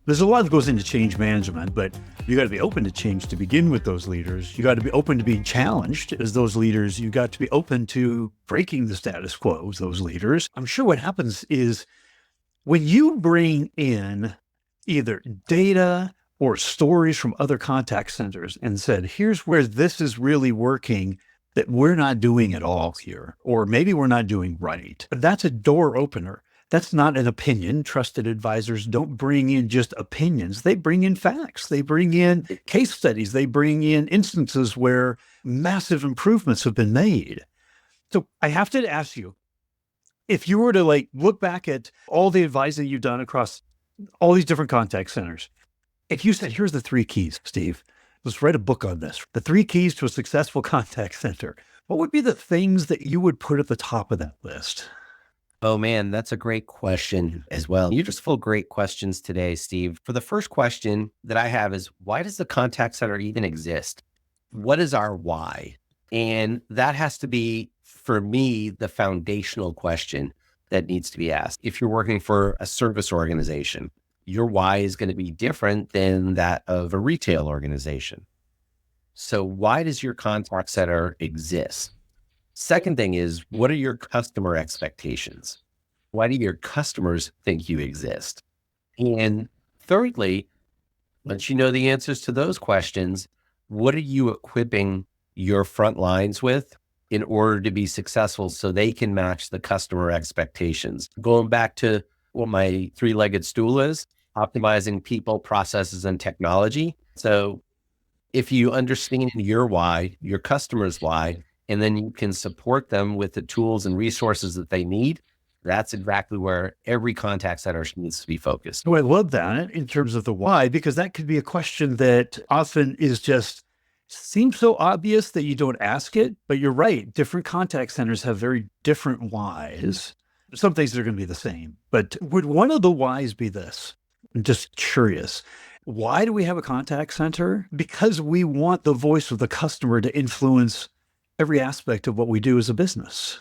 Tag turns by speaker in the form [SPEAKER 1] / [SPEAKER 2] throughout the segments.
[SPEAKER 1] There's a lot that goes into change management, but you got to be open to change to begin with those leaders. You got to be open to being challenged as those leaders. You got to be open to breaking the status quo as those leaders. I'm sure what happens is when you bring in either data or stories from other contact centers and said, here's where this is really working that we're not doing at all here, or maybe we're not doing right. That's a door opener. That's not an opinion. Trusted advisors don't bring in just opinions. They bring in facts. They bring in case studies. They bring in instances where massive improvements have been made. So I have to ask you, if you were to look back at all the advising you've done across all these different contact centers, if you said, here's the 3 keys, Steve, let's write a book on this, the 3 keys to a successful contact center, what would be the things that you would put at the top of that list?
[SPEAKER 2] Oh man, that's a great question as well. You're just full of great questions today, Steve. For the first question that I have is, why does the contact center even exist? What is our why? And that has to be, for me, the foundational question that needs to be asked. If you're working for a service organization, your why is going to be different than that of a retail organization. So why does your contact center exist? Second thing is, what are your customer expectations? Why do your customers think you exist? And thirdly, once you know the answers to those questions, what are you equipping your front lines with in order to be successful so they can match the customer expectations? Going back to what my 3-legged stool is, optimizing people, processes, and technology. So if you understand your why, your customer's why, and then you can support them with the tools and resources that they need, that's exactly where every contact center needs to be focused.
[SPEAKER 1] Oh, I love that in terms of the why, because that could be a question that often is just seems so obvious that you don't ask it, but you're right. Different contact centers have very different whys. Some things are going to be the same, but would one of the whys be this? I'm just curious. Why do we have a contact center? Because we want the voice of the customer to influence every aspect of what we do as a business.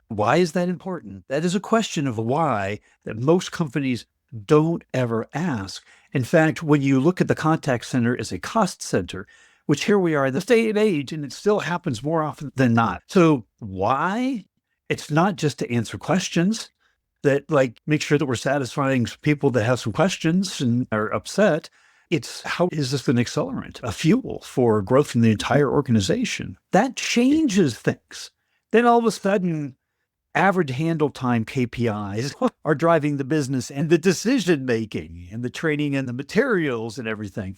[SPEAKER 1] Why is that important? That is a question of why that most companies don't ever ask. In fact, when you look at the contact center as a cost center, which here we are in this day and age, and it still happens more often than not. So why? It's not just to answer questions that make sure that we're satisfying people that have some questions and are upset. It's how is this an accelerant, a fuel for growth in the entire organization? That changes things. Then all of a sudden, average handle time KPIs are driving the business and the decision making and the training and the materials and everything.